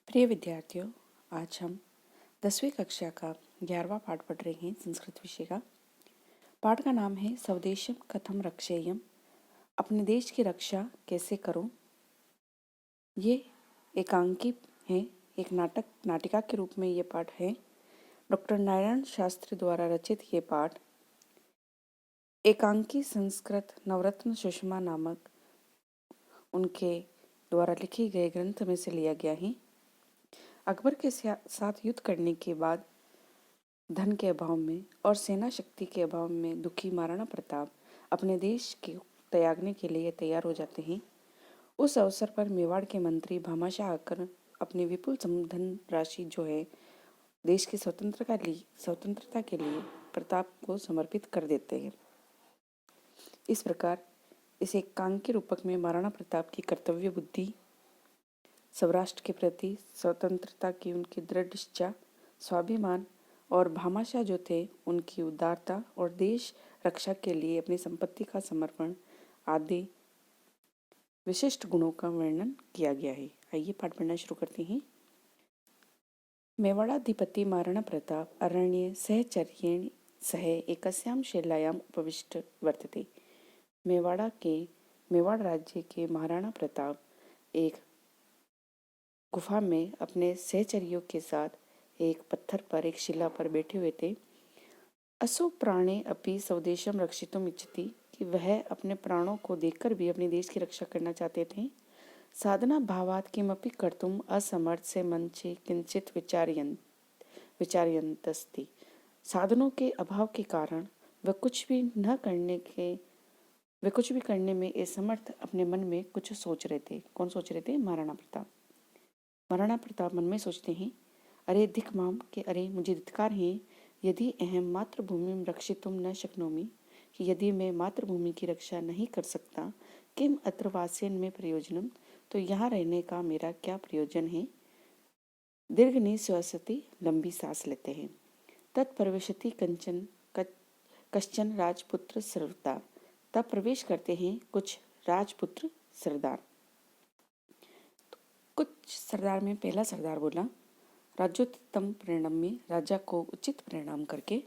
प्रिय विद्यार्थियों, आज हम 10वीं कक्षा का 11वां पाठ पढ़ रहे हैं संस्कृत विषय का। पाठ का नाम है स्वदेशम कथम रक्षेयम, अपने देश की रक्षा कैसे करो। ये एकांकी है, एक नाटिका के रूप में ये पाठ है। डॉक्टर नारायण शास्त्री द्वारा रचित ये पाठ एकांकी संस्कृत नवरत्न सुषमा नामक उनके द्वारा लिखे गए ग्रंथ में से लिया गया है। अकबर के साथ युद्ध करने के बाद धन के अभाव में और सेना शक्ति के अभाव में दुखी महाराणा प्रताप अपने देश के त्यागने के लिए तैयार हो जाते हैं। उस अवसर पर मेवाड़ के मंत्री भामाशाह आकर अपनी विपुल धन राशि जो है देश की स्वतंत्रता के लिए प्रताप को समर्पित कर देते हैं। इस प्रकार इस एकांकी रूपक में महाराणा प्रताप की कर्तव्य बुद्धि, सौराष्ट्र के प्रति स्वतंत्रता की उनकी दृढ़ निष्ठा, स्वाभिमान और भामाशाह जो थे उनकी उदारता और देश रक्षा के लिए अपनी संपत्ति का समर्पण आदि विशिष्ट गुणों का वर्णन किया गया है। आइए पाठ पढ़ना शुरू करते हैं। मेवाड़ाधिपति महाराणा प्रताप अरण्ये सहचर्येण सह एकस्यां शिलायाम उपविष्ट वर्तते। मेवाड़ राज्य के महाराणा प्रताप एक गुफा में अपने सहचर्यों के साथ एक पत्थर पर, एक शिला पर बैठे हुए थे। असो प्राणे अपि स्वदेशम रक्षितुम इच्छति, कि वह अपने प्राणों को देखकर भी अपने देश की रक्षा करना चाहते थे। साधना भावात किमपि कर्तुम असमर्थ से मंचे किंचित विचार्यन्तस्ति। साधनों के अभाव के कारण वह कुछ भी करने में असमर्थ अपने मन में कुछ सोच रहे थे। कौन सोच रहे थे? महाराणा प्रताप मन में सोचते हैं, अरे धिक माम, के अरे मुझे धिक्कार है, यदि अहम मातृभूमि रक्षितुम न शक्नोमि, कि यदि मैं मातृभूमि की रक्षा नहीं कर सकता, किम अत्र वासेन में प्रयोजनम, तो यहाँ रहने का मेरा क्या प्रयोजन है। दीर्घ निश्वासति, लंबी सांस लेते हैं। तत्प्रविशति कश्चन राजपुत्र सरदार, तब प्रवेश करते हैं कुछ राजपुत्र सरदार। कुछ सरदार में पहला सरदार बोला, राज्योत्तम प्रणम्य, राजा को उचित प्रणाम करके,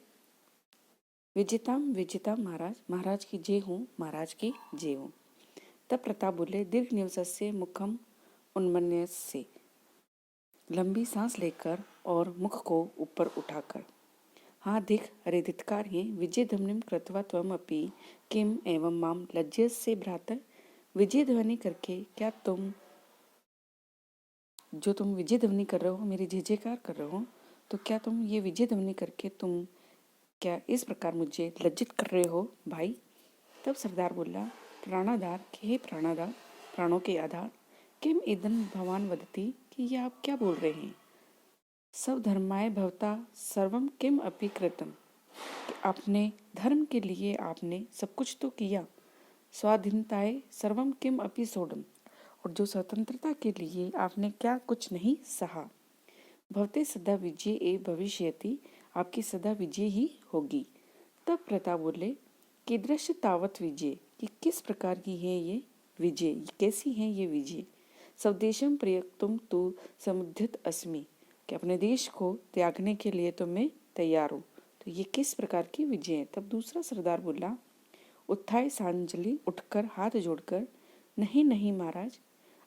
विजिताम महाराज की जय हूँ, महाराज की जय हूँ। तब प्रताप बोले, दीर्घ निवसस्य मुखम उन्मन्यस्य, लंबी सांस लेकर और मुख को ऊपर उठाकर। हाँ दिख, अरे धिक्कार है, विजय ध्वनिम कृत्वा त्वम अपि किम एवं माम लज्जस्य भ्रातर। विजय ध्वनि करके क्या तुम विजय ध्वनि कर रहे हो, मेरी जय जयकार कर रहे हो, तो क्या तुम ये विजय ध्वनि करके तुम क्या इस प्रकार मुझे लज्जित कर रहे हो भाई। तब सरदार बोला, प्राणाधार, हे प्राणाधार, प्राणों के आधार, किम इदं भवान वदति, कि ये आप क्या बोल रहे हैं। सब धर्माय भवता सर्वम किम अपि कृतम, अपने धर्म के लिए आपने सब कुछ तो किया। स्वाधीनताय सर्वम किम अपि सोढम, और जो स्वतंत्रता के लिए आपने क्या कुछ नहीं सहा। भवते सदा विजय एव भविष्यति, आपकी सदा विजय ही होगी। तब प्रताप बोले, कीदृश तावत विजय, कि किस प्रकार की है ये विजय, कैसी है ये विजय। स्वदेशम प्रयक्तुम तु समुद्यत अस्मि, कि अपने देश को त्यागने के लिए तो मैं तैयार हूँ, तो ये किस प्रकार की विजय है। तब दूसरा सरदार बोला, उत्थाय सांजलि, उठकर हाथ जोड़कर, नहीं नहीं महाराज,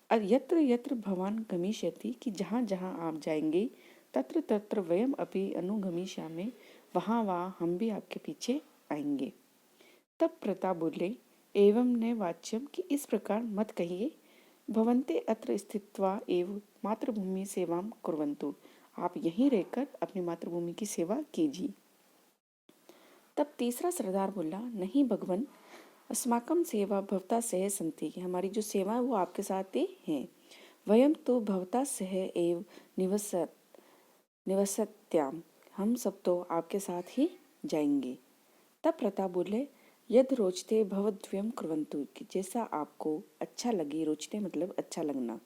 यत्र यत्र भवान गमिष्यति, कि जहाँ जहाँ आप जाएंगे, तत्र तत्र वयम अपि अनुगमिष्यामि, वहाँ वहाँ हम भी आपके पीछे आएंगे। तब प्रताप बोले, एवं न वाच्यम, कि इस प्रकार मत कहिए। भवन्ते अत्र स्थित्वा एव मातृभूमि सेवाम कुर्वन्तु, आप यहीं रहकर अपनी मातृभूमि की सेवा कीजिए। तब तीसरा सरदार बोला, नहीं भगवन, अस्माकं सेवा भवता सह संति, हमारी जो सेवा है वो आपके साथ ही है। वयम तो भवता सह एव निवसत्याम, हम सब तो आपके साथ ही जाएंगे। तब प्रताप बोले, यद रोचते भवद्वयम कुर्वन्तु, कि जैसा आपको अच्छा लगे, रोचते मतलब अच्छा लगना,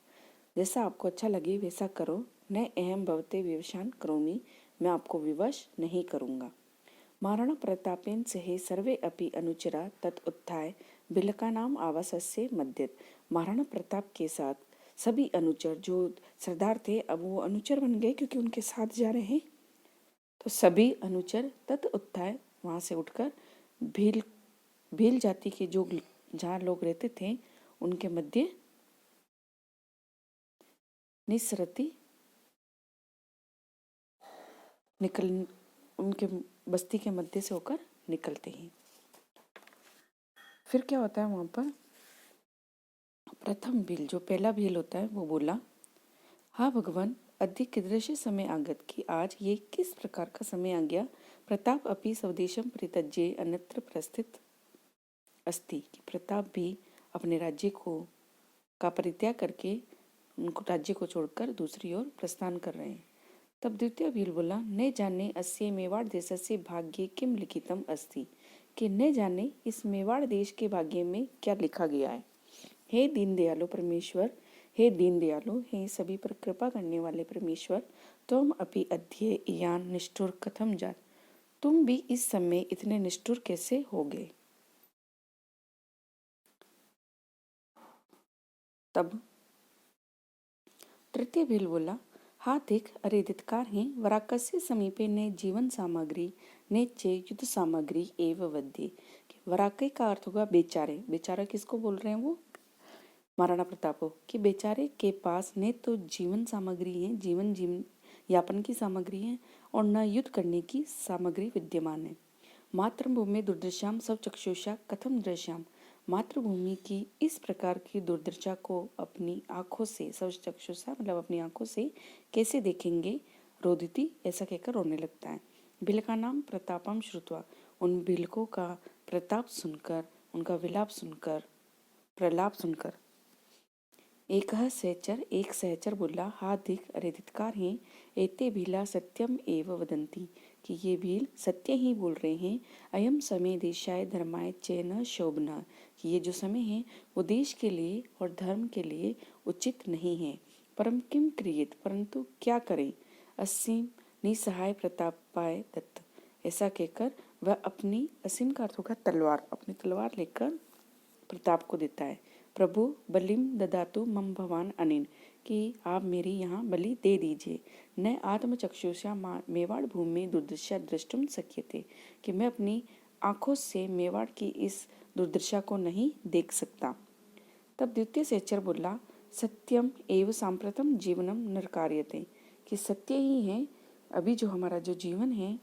जैसा आपको अच्छा लगे वैसा करो। न अहम भवते विवशान करोमि, मैं आपको विवश नहीं करूँगा। महाराणा प्रतापेन सहे सर्वे अपि अनुचरा तत् उत्थाय बिलकानाम आवासस्य मध्यत, महाराणा प्रताप के साथ सभी अनुचर जो सरदार थे अब वो अनुचर बन गए क्योंकि उनके साथ जा रहे हैं। तो सभी अनुचर तत् उत्थाय वहाँ से उठकर भील भील जाति के जो जहाँ लोग रहते थे उनके मध्य निसरती निकल उनके बस्ती के मध्य से होकर निकलते हैं। फिर क्या होता है वहाँ पर, प्रथम भील जो पहला भील होता है वो बोला, हाँ भगवान, अधिक कीदृश समय आगत कि आज ये किस प्रकार का समय आ गया। प्रताप अपि स्वदेशम परित्यज्य अन्यत्र प्रस्थित अस्ति कि प्रताप भी अपने राज्य को का परित्याग करके उनको राज्य को छोड़कर दूसरी ओर प्रस्थान कर रहे हैं। तब द्वितीय भील बोला, न जाने अस्य मेवाड़ देशस्य भाग्ये किम लिखितम अस्ति कि न जाने इस मेवाड़ देश के भाग्य में क्या लिखा गया है। हे दीनदयालु परमेश्वर, हे दीनदयालु, हे सभी पर कृपा करने वाले परमेश्वर, तुम अपि अद्य इयान निष्ठुर कथम जात, तुम भी इस समय इतने निष्ठुर कैसे हो गए। तब तृतीय भील बोला, हा देख, अरे धिक्कार है, वराकस्य समीपे ने जीवन सामग्री ने चे युद्ध सामग्री एव वद्य। वराके का अर्थ होगा बेचारे। बेचारा किसको बोल रहे हैं वो, महाराणा प्रताप को, कि बेचारे के पास न तो जीवन सामग्री है, जीवन यापन की सामग्री है, और न युद्ध करने की सामग्री विद्यमान है। मातृभूमि दुर्दशाम सब चक्षुषा कथम दृश्याम, मातृभूमि की इस प्रकार की दुर्दशा को अपनी आंखों से, सब चक्षुषा मतलब अपनी आंखों से कैसे देखेंगे। रोदिति ऐसा कहकर रोने लगता है। भीलका नाम प्रतापम श्रुत्वा, उन भीलकों का प्रताप सुनकर, उनका विलाप सुनकर, प्रलाप सुनकर एक सहचर बोला, हा धिक, अरे धिक्कार हैं, एते भीला सत्यम एव वदंती कि ये भील सत्य ही बोल रहे हैं। अयम समय देशाय धर्माय चैन शोभना कि ये जो समय है वो देश के लिए और धर्म के लिए उचित नहीं है। परम किम क्रियेत, परंतु क्या करें। असीम निसहाय प्रतापाय दत्त, ऐसा कहकर वह अपनी, असीम का अर्थ होगा तलवार, अपनी तलवार लेकर प्रताप को देता है। प्रभु बलिम ददातु मम भवान अनिन कि आप मेरी यहाँ बलि दे दीजिए। न आत्मचक्षुषा मेवाड़ भूमि दुर्दशा दृष्टुम शक्यते कि मैं अपनी आंखों से मेवाड़ की इस दुर्दशा को नहीं देख सकता। तब द्वितीय सहचर बोला, सत्यम एव सांप्रतम जीवनम नरकार्यते कि सत्य ही है, अभी जो हमारा जो जीवन है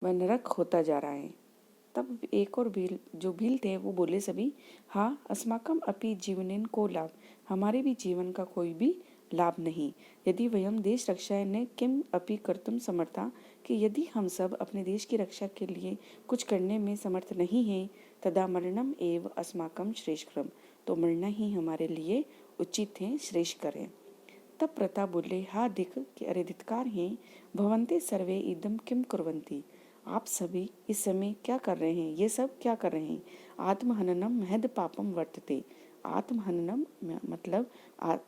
वह नरक होता जा रहा है। तब एक और भील जो भील थे वो बोले सभी, हाँ अस्माकम अपि जीवनेन को लाभ, हमारे भी जीवन का कोई भी लाभ नहीं। यदि वयम देश रक्षाय ने किम अपि कर्तुम समर्था कि यदि हम सब अपने देश की रक्षा के लिए कुछ करने में समर्थ नहीं हैं, तदा मरणम एव अस्माकम श्रेष्ठक्रम, तो मरना ही हमारे लिए उचित है, श्रेष्ठ करें। तब प्रताप बोले, हा धिक कि अरे धिक्कार हैं, भवन्ते सर्वे इदम किम कुर्वन्ति, आप सभी इस समय क्या कर रहे हैं, ये सब क्या कर रहे हैं। आत्महननम महद पापम वर्तते, आत्महननम मतलब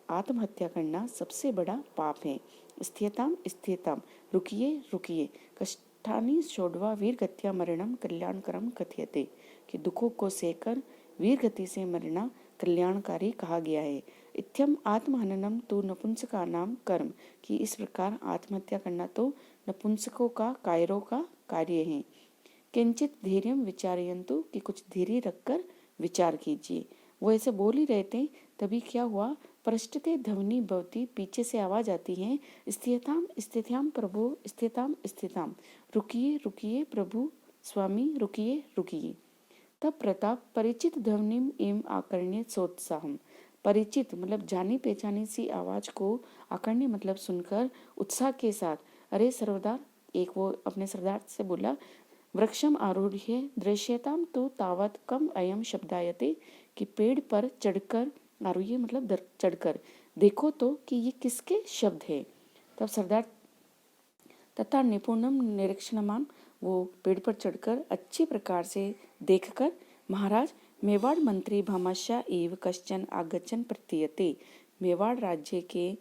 आत्महत्या करना सबसे बड़ा पाप है। स्थियताम स्थियताम, रुकिए रुकिए, कष्टानि छोड़वा वीर गत्या मरणम कल्याणकरम कथ्यते कि दुखों को सहकर वीर गति से मरना कल्याणकारी कहा गया है। इत्यम आत्महननम तो नपुंसका नाम कर्म कि इस प्रकार आत्महत्या करना तो नपुंसकों का, कायरों का कार्य है। किंचित धैर्य विचारयंतु कि कुछ धैर्य रखकर विचार कीजिए। वो ऐसे बोल ही रहे थे, तभी क्या हुआ, पृष्ठते ध्वनि भवती, पीछे से आवाज आती है, स्थिताम स्थित्याम प्रभु स्थिताम स्थिताम, रुकिए रुकिए प्रभु स्वामी रुकिए रुकिए। तब प्रताप परिचित ध्वनिम एवं आकर्ण्य सोत्साहम, परिचित मतलब जानी पहचानी सी आवाज को, आकर्ण्य मतलब सुनकर उत्साह के साथ, अरे सरदार, एक वो अपने सरदार से बोला, वृक्षम आरूढ़ दृश्यताम तो तावत कम अयम शब्दायते कि पेड़ पर चढ़कर, आरूढ़ मतलब चढ़कर देखो तो कि ये किसके शब्द है। तब सरदार तथा निपुणम निरीक्षणमान, वो पेड़ पर चढ़कर अच्छी प्रकार से देखकर, महाराज मेवाड़ मंत्री भामाशाह एव कश्चन आगच्छन प्रतीयते, मेवाड़ राज्य के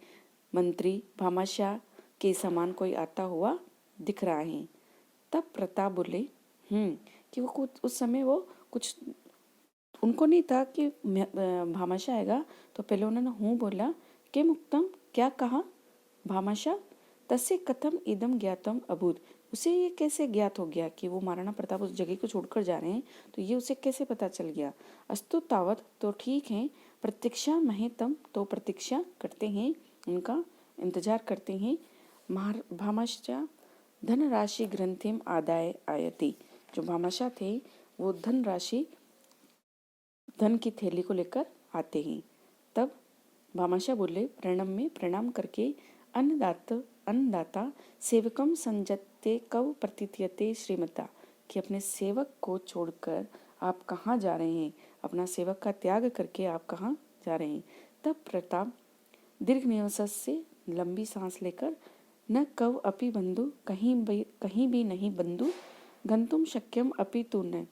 मंत्री भामाशाह के समान कोई आता हुआ दिख रहा है। तब प्रताप बोले कि वो कुछ उस समय वो कुछ उनको नहीं था कि भामाशाह आएगा, तो पहले उन्होंने हूँ बोला, के मुक्तम, क्या कहा? भामाशाह, तस्य कथम इदम ज्ञातम अभूत, उसे ये कैसे ज्ञात हो गया कि वो महाराणा प्रताप उस जगह को छोड़कर जा रहे हैं, तो ये उसे कैसे पता चल गया? अस्तु तावत, तो ठीक है, प्रतीक्षा महेतम, तो प्रतीक्षा करते हैं, उनका इंतजार करते हैं। भामाशाह धनराशि ग्रंथिम आदाय आयति, जो भामाशाह थे वो धनराशि, धन की थैली को लेकर आते हैं। तब भामाशाह बोले, प्रणाम में प्रणाम करके, अन्नदाता सेवकम संजते कव प्रतीत्यते श्रीमता, कि अपने सेवक को छोड़कर आप कहाँ जा रहे हैं, अपना सेवक का त्याग करके आप कहाँ जा रहे हैं? तब प्रताप दीर्घ निश्वास से लंबी सांस लेकर, न कव अपि बंधु, कहीं भी नहीं बंधु, गंतुम शक्यम अपि तु न,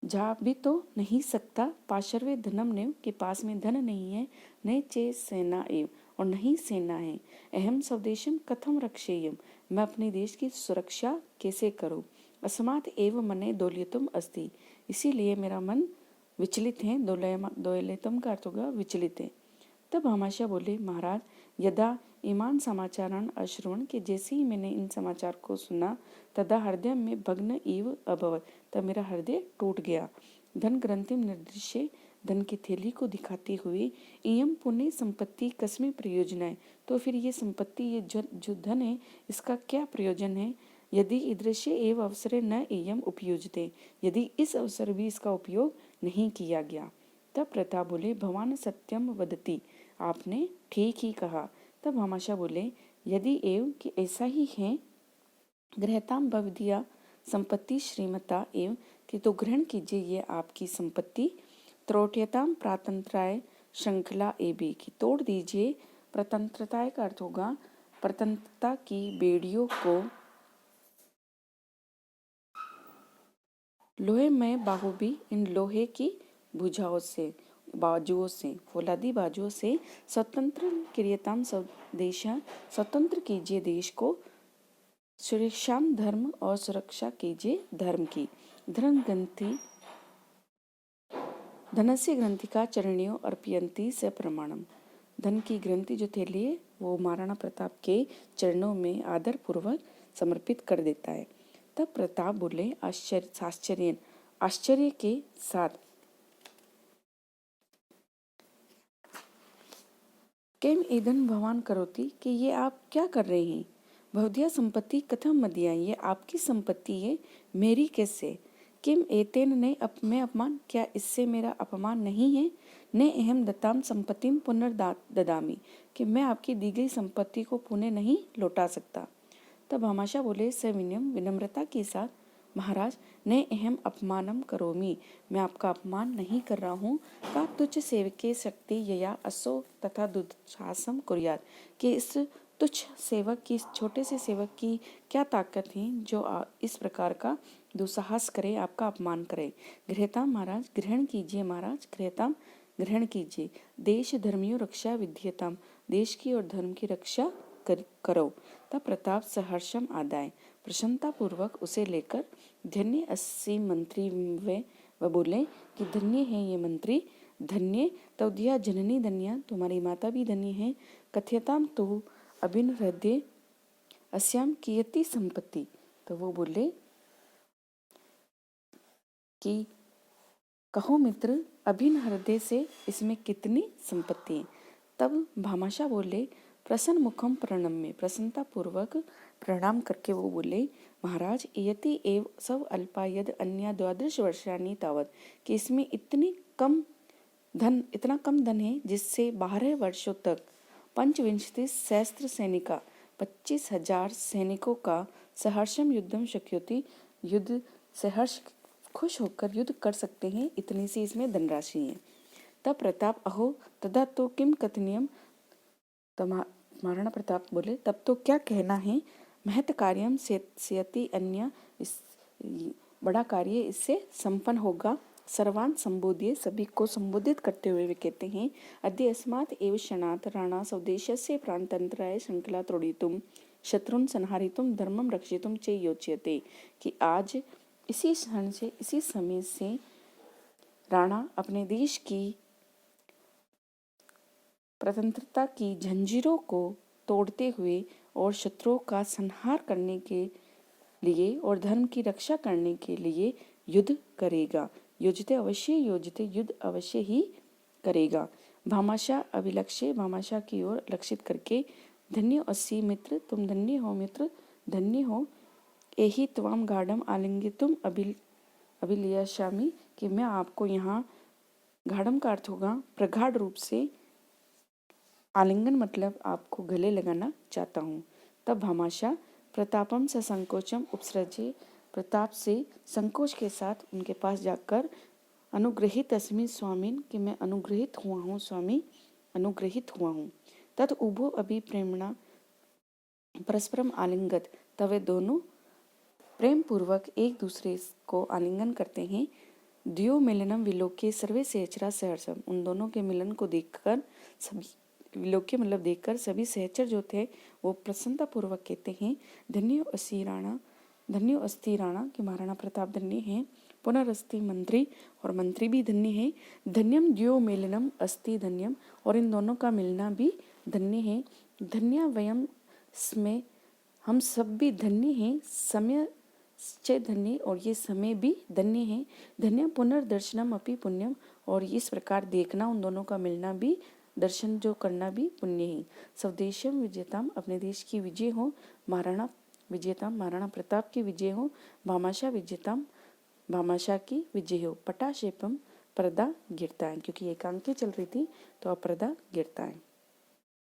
जा भी तो नहीं सकता, पार्श्वे धनम नेव, के पास में धन नहीं है, न चे सेना एव, और नहीं सेना है, अहम स्वदेशम कथम रक्षेयम, मैं अपने देश की सुरक्षा कैसे करूं, अस्मात् एव मने दोलितम अस्ति, इसीलिए मेरा मन विचलित है, दोलितम का अर्थ होगा विचलित है। तब भामाशाह बोले, महाराज, यदा ईमान समाचारण अश्रवण, के जैसे ही मैंने इन समाचार को सुना, तदा हृदय में भग्न इव अभवत, तब मेरा हृदय टूट गया। धन ग्रंथिम निर्दिश्य, धन की थैली को दिखाते हुए, इयम पुण्य संपत्ति कस्मे प्रयोजना है, तो फिर ये संपत्ति, ये जो धन है, इसका क्या प्रयोजन है? यदि ईदृश्य एव अवसरे न इयम उपयुजते, यदि इस अवसर भी इसका उपयोग नहीं किया गया। तब प्रताप बोले, भगवान सत्यम वदति, आपने ठीक ही कहा। तब भामाशाह बोले, यदि एव कि ऐसा ही है, गृहताम भवदिया संपत्ति श्रीमता एव, कि तो ग्रहण कीजिए ये आपकी संपत्ति, त्रोट्यताम प्रातंत्राय श्रृंखला एबी, की तोड़ दीजिए, प्रतंत्रता का अर्थ होगा प्रतंत्रता की बेड़ियों को, लोहे में बाहुबी, इन लोहे की भुजाओं से, बाजुओं से, फौलादी बाजुओं से, स्वतंत्र क्रियताम स्वदेश, स्वतंत्र कीजिए देश को, सुरक्षाम धर्म, और सुरक्षा कीजिए धर्म की, धर्म ग्रंथि, धनस्य ग्रंथि का चरणियों अर्पयंती से प्रमाणम, धन की ग्रंथि जो थैली है वो महाराणा प्रताप के चरणों में आदर पूर्वक समर्पित कर देता है। तब प्रताप बोले, आश्चर्य के साथ, केम एदन भवान करोति, कि ये आप क्या कर रहे हैं? भवदिया संपत्ति कथम मदिया, ये आपकी संपत्ति है, मेरी कैसे? किम एतेन ने मैं अपमान, क्या इससे मेरा अपमान नहीं है? ने अहम दत्ताम संपत्तिम पुनर्ददामी, कि मैं आपकी दी गई संपत्ति को पुनः नहीं लौटा सकता। तब भामाशाह बोले, सविनयम, विनम्रता के साथ, महाराज, ने अहम अपमानम करोमि, मैं आपका अपमान नहीं कर रहा हूँ, का तुच्छ सेवके शक्ति यया असो तथा दुस्साहसम कुर्यात, कि इस तुच्छ सेवक की, छोटे से सेवक की क्या ताकत है जो इस प्रकार का दुस्साहस करे, आपका अपमान करे। गृहताम, महाराज ग्रहण कीजिए, महाराज गृहताम ग्रहण कीजिए, देश धर्मियों रक्षा विद्यताम, देश की और धर्म की रक्षा करो। तब प्रताप सहर्षम आदाय, प्रसन्नता पूर्वक उसे लेकर, धन्य अस्सी मंत्री व बोले कि धन्य है ये मंत्री, धन्य तवदिया जननी धन्य, तुम्हारी माता भी धन्य है, कथ्यताम तो अभिन हृदय अस्याम कीयति संपत्ति, तो वो बोले कि कहो मित्र, अभिन हृदय से इसमें कितनी संपत्ति है। तब भामाशाह बोले, प्रसन्न मुखम प्रणम्य, प्रसन्नता पूर्वक प्रणाम करके वो बोले, महाराज यति एव सब अल्पा यद अन्य 12 वर्षानि तावत, कि इसमें इतना कम धन है जिससे 12 वर्षों तक 25 सहस्त्र सैनिका, 25,000 सैनिकों का सहर्षम युद्धम शक्योति, युद्ध सहर्ष खुश होकर युद्ध कर सकते हैं, इतनी सी इसमें धनराशि है। तब प्रताप, अहो तदा तो किम कथनीयम, महाराणा प्रताप बोले, तब तो क्या कहना है, महत कार्यम सेयति अन्य, इस बड़ा कार्य इससे संपन्न होगा। सर्वान संबोधित, सभी को संबोधित करते हुए वे कहते हैं, अद्य अस्मात् एव क्षणात् राणा स्वदेशस्य प्राणतंत्राय श्रृंखला तोड़ितुम शत्रुन संहारितुम धर्मम रक्षितुम च योच्यते, कि आज इसी क्षण से, इसी समय से राणा अपने देश की स्वतंत्रता की जंजीरों को तोड़ते हुए और शत्रुओं का संहार करने के लिए और धर्म की रक्षा करने के लिए युद्ध करेगा। युद्ध अवश्य ही करेगा। भामाशाह अभिलक्ष्य भामाशाह की ओर लक्षित करके, धन्य अस्सी मित्र, तुम धन्य हो मित्र, धन्य हो। एहि त्वाम गाढ़म आलिंगितुम अभिलषामि, कि मैं आपको यहाँ, गाढ़म का अर्थ होगा प्रगाढ़ रूप से, आलिंगन मतलब आपको गले लगाना चाहता हूँ। तब भामाशाह प्रतापम से संकोचम उपसृजे, प्रताप से संकोच के साथ उनके पास जाकर, अनुग्रहित अस्मि स्वामिन, कि मैं अनुग्रहित हुआ हूँ स्वामी, अनुग्रहित हुआ हूँ। तद उभो अभी प्रेमणा परस्परम आलिंगत, तब वे दोनों प्रेम पूर्वक एक दूसरे को आलिंगन करते हैं। द्यो मिलनम विलोके सर्वे सहचरा सहर्षम, उन दोनों के मिलन को देखकर सभी, विलोके मतलब देखकर सभी सहचर जो थे वो प्रसन्नता पूर्वक कहते हैं, धन्यो अस्ति राणा, धन्यो अस्ति राणा, कि महाराणा प्रताप धन्य हैं। पुनरस्ति मंत्री, और मंत्री भी धन्य है। धन्यम द्यो मिलनम अस्ति धन्यम, और इन दोनों का मिलना भी धन्य है। धन्य वयम स्मे, हम सब भी धन्य हैं। समय च धन्य, और ये समय भी धन्य है। धन्य पुनर्दर्शनम अपि पुण्यम, और इस प्रकार देखना, उन दोनों का मिलना भी, दर्शन जो करना भी पुण्य है। स्वदेशम विजेताम, अपने देश की विजय हो। महाराणा विजेताम, महाराणा प्रताप की विजय हो। भामाशाह विजेताम, भामाशाह की विजय हो। पटाशेपम, पर्दा गिरता है, क्योंकि एकांकी चल रही थी तो अब पर्दा गिरता है।